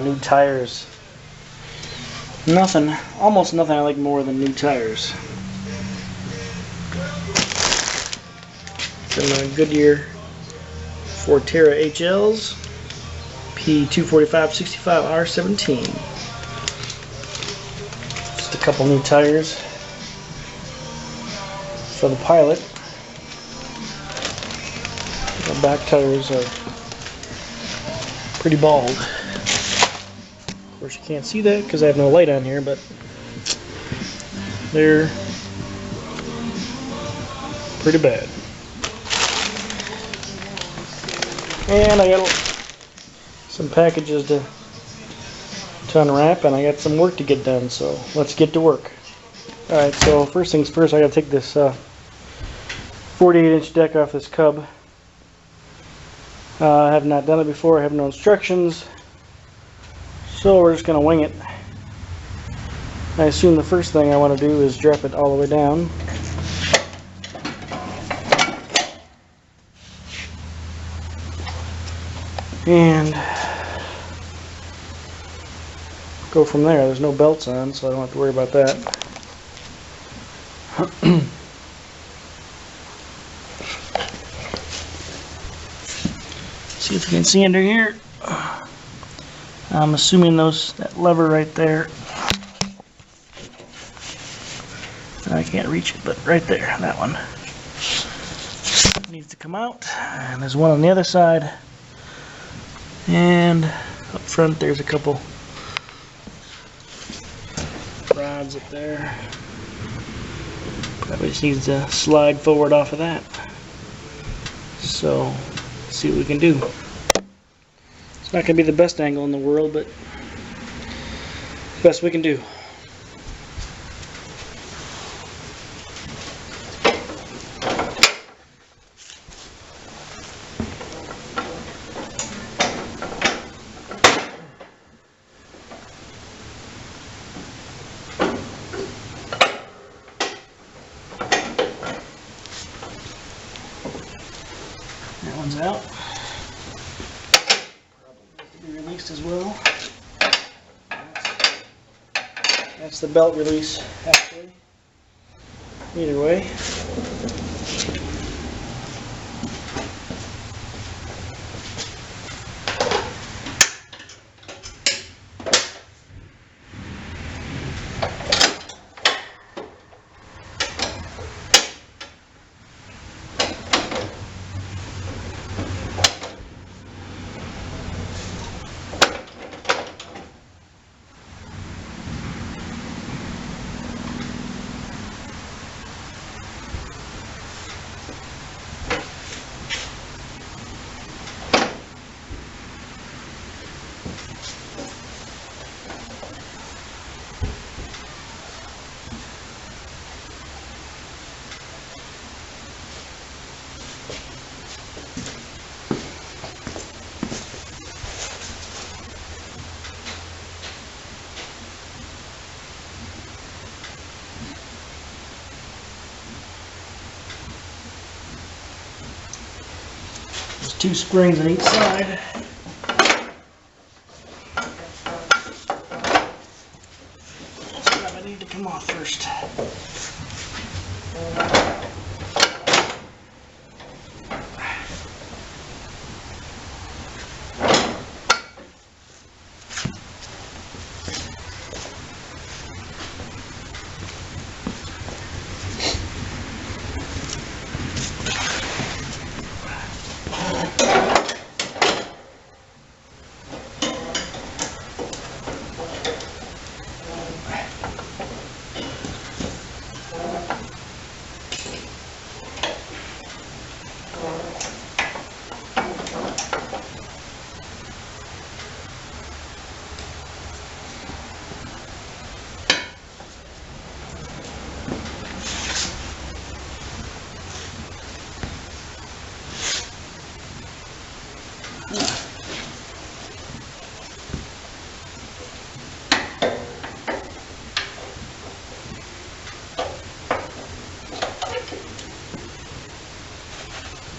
New tires. Nothing, almost nothing I like more than new tires. Some Goodyear Forterra HLs, P245/65R17. Just a couple new tires for the Pilot. The back tires are pretty bald. Of course, you can't see that because I have no light on here, but they're pretty bad. And I got some packages to unwrap, and I got some work to get done, so let's get to work. Alright, so first things first, I gotta take this 48-inch deck off this Cub. I have not done it before, I have no instructions, so we're just gonna wing it. I assume the first thing I want to do is drop it all the way down. And go from there. There's no belts on, so I don't have to worry about that. See if you can see under here. I'm assuming that lever right there. I can't reach it, but right there, that one needs to come out. And there's one on the other side. And up front there's a couple rods up there. Probably just needs to slide forward off of that. So, let's see what we can do. It's not going to be the best angle in the world, but best we can do. That one's out. Probably has to be released as well. That's the belt release, actually. Either way. There's 2 springs on each side. That's what I need to come off first.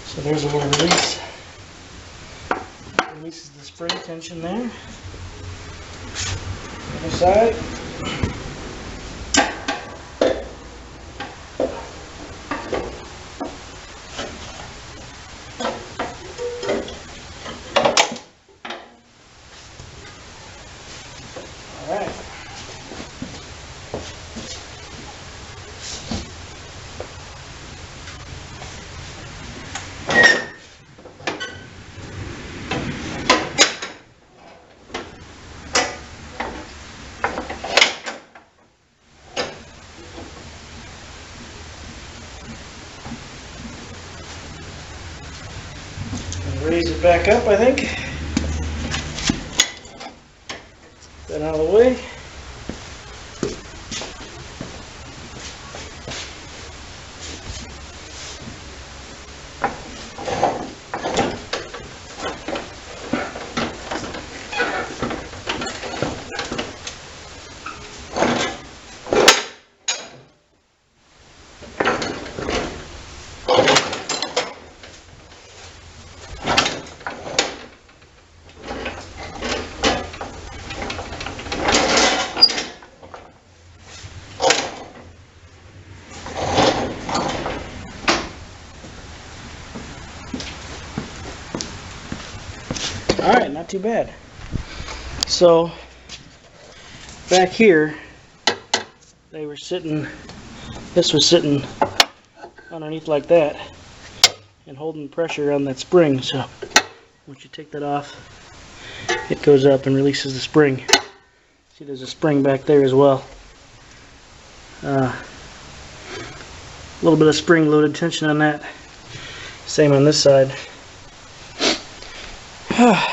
So there's a little release. Releases the spring tension there. This side. Alright. Raise it back up, I think. Get that out of the way. Alright, not too bad. So, back here, they were sitting, this was sitting underneath like that and holding pressure on that spring. So, once you take that off, it goes up and releases the spring. See, there's a spring back there as well. A little bit of spring-loaded tension on that. Same on this side.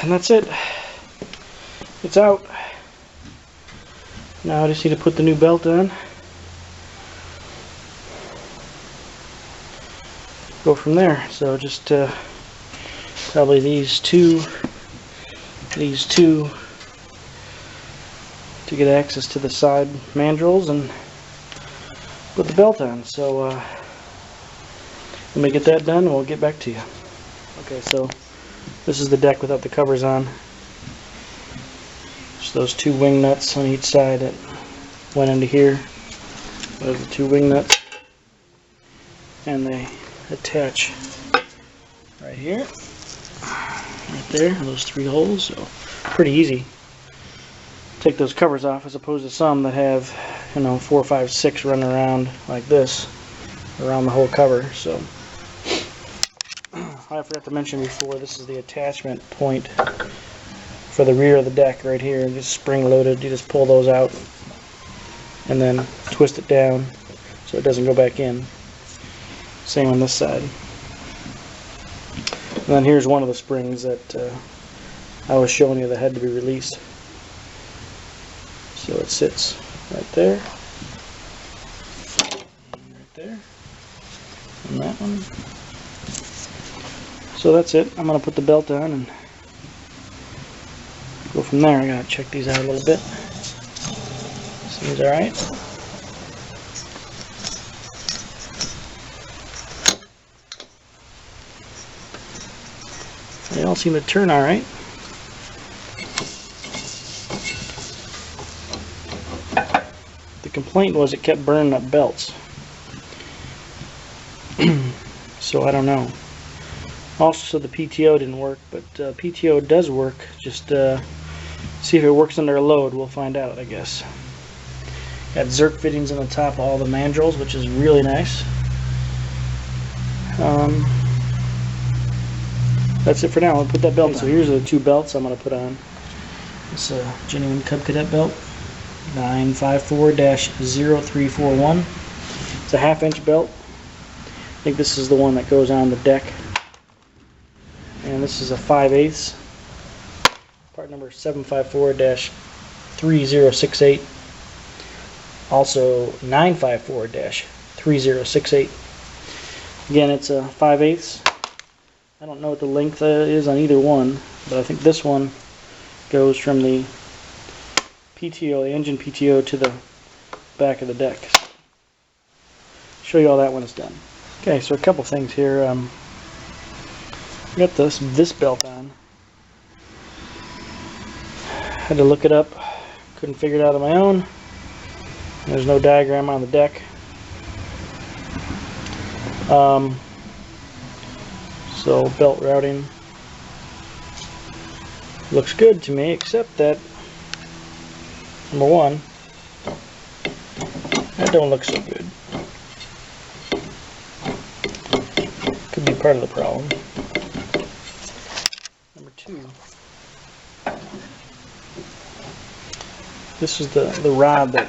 And that's it. It's out. Now I just need to put the new belt on. Go from there. So just probably these two to get access to the side mandrels and put the belt on. So let me get that done and we'll get back to you. Okay, so this is the deck without the covers on. Just those two wing nuts on each side that went into here. Those are the two wing nuts. And they attach right here. Right there, those three holes. So pretty easy. Take those covers off as opposed to some that have, you know, 4, 5, 6 running around like this around the whole cover. So I forgot to mention before, this is the attachment point for the rear of the deck right here. Just spring loaded. You just pull those out and then twist it down so it doesn't go back in. Same on this side. And then here's one of the springs that I was showing you that had to be released. So it sits right there, right there, and that one. So that's it. I'm going to put the belt on and go from there. I got to check these out a little bit. Seems alright. They all seem to turn alright. The complaint was it kept burning up belts. So I don't know. Also, the PTO didn't work, but PTO does work. Just see if it works under a load. We'll find out, I guess. Got Zerk fittings on the top of all the mandrels, which is really nice. That's it for now. I'll put that belt on. So here's the two belts I'm going to put on. It's a genuine Cub Cadet belt, 954-0341. It's a 1/2-inch belt. I think this is the one that goes on the deck. And this is a 5/8, part number 754-3068, also 954-3068. Again, it's a 5/8. I don't know what the length is on either one, but I think this one goes from the PTO, the engine PTO, to the back of the deck. Show you all that when it's done. Okay, so a couple things here. Got this belt on. Had to look it up. Couldn't figure it out on my own. There's no diagram on the deck. So belt routing looks good to me, except that number one, that don't look so good. Could be part of the problem. Number two, this is the rod that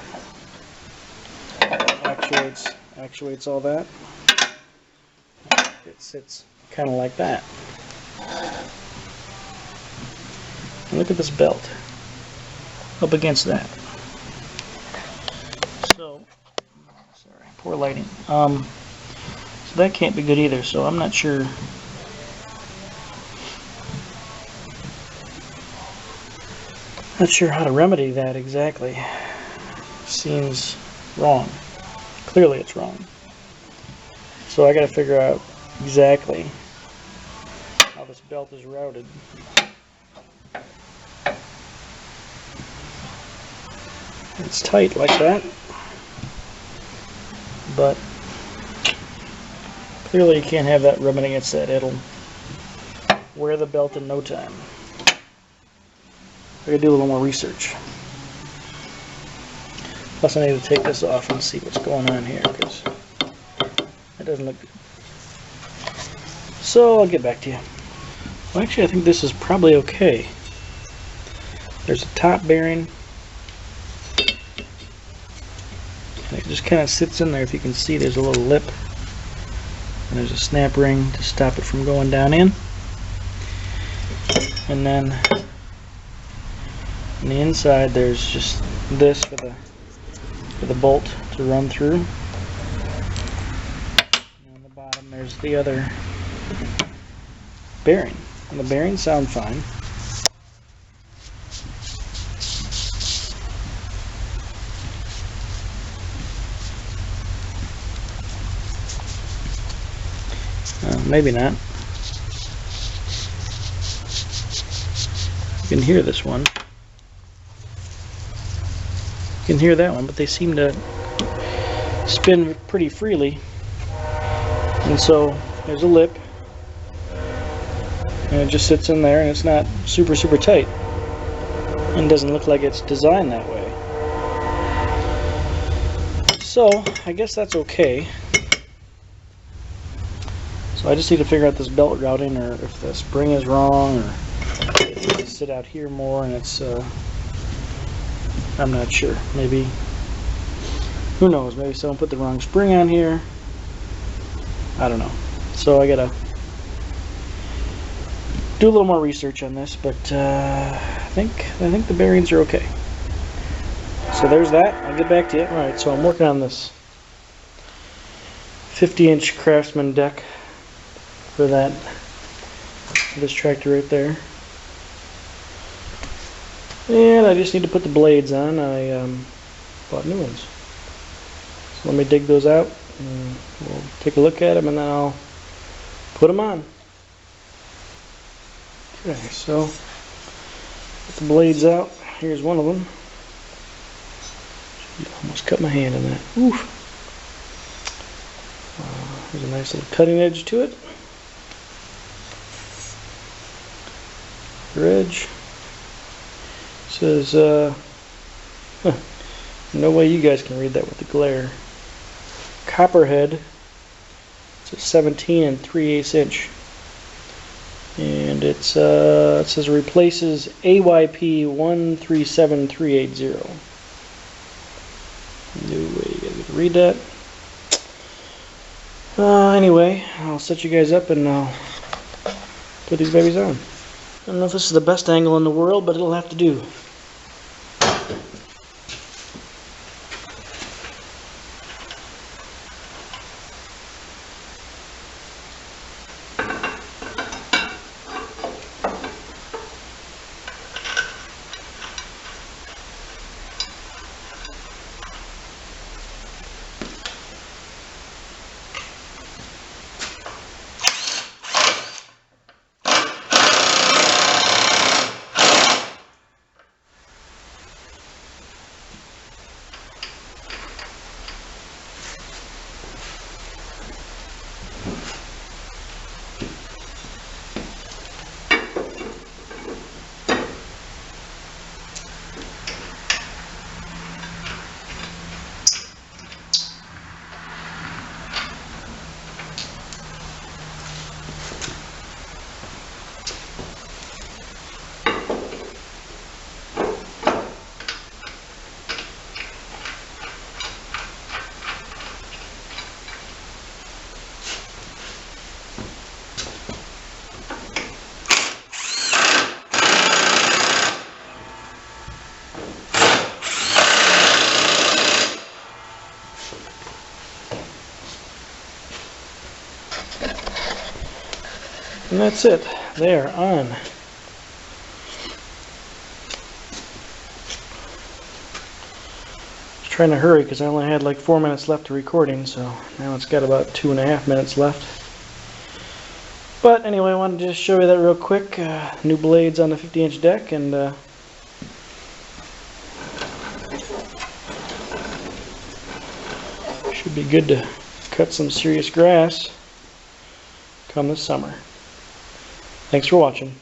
actuates all that. It sits kind of like that. And look at this belt up against that. So, sorry, poor lighting. So that can't be good either. So I'm not sure. Not sure how to remedy that exactly. Seems wrong. Clearly it's wrong. So I got to figure out exactly how this belt is routed. It's tight like that, but clearly you can't have that rubbing against that. It'll wear the belt in no time. I gotta do a little more research. Plus I need to take this off and see what's going on here, because it doesn't look good. So I'll get back to you. Well, actually I think this is probably okay. There's a top bearing, and it just kind of sits in there. If you can see, there's a little lip, and there's a snap ring to stop it from going down in. And then on the inside there's just this for the bolt to run through. And on the bottom there's the other bearing. And the bearings sound fine. Maybe not. You can hear this one. You can hear that one, but they seem to spin pretty freely. And so there's a lip, and it just sits in there, and it's not super tight, and doesn't look like it's designed that way. So I guess that's okay. So I just need to figure out this belt routing, or if the spring is wrong, or it needs to sit out here more, and it's I'm not sure. Maybe, who knows, maybe someone put the wrong spring on here. I don't know. So I gotta do a little more research on this, but I think the bearings are okay. So there's that. I'll get back to you. Alright, so I'm working on this 50-inch Craftsman deck for this tractor right there. And I just need to put the blades on. I bought new ones. So let me dig those out, and we'll take a look at them, and then I'll put them on. Okay, so put the blades out. Here's one of them. Almost cut my hand in that. Oof. There's a nice little cutting edge to it. Edge says no way you guys can read that with the glare. Copperhead. It's a 17 3/8 inch, and it says replaces AYP 137380. No way you guys can read that. Anyway, I'll set you guys up and I'll put these babies on. I don't know if this is the best angle in the world, but it'll have to do. that's it. They are on. Trying to hurry because I only had like 4 minutes left of recording, so now it's got about 2.5 minutes left. But anyway, I wanted to just show you that real quick. New blades on the 50-inch deck, and should be good to cut some serious grass come this summer. Thanks for watching.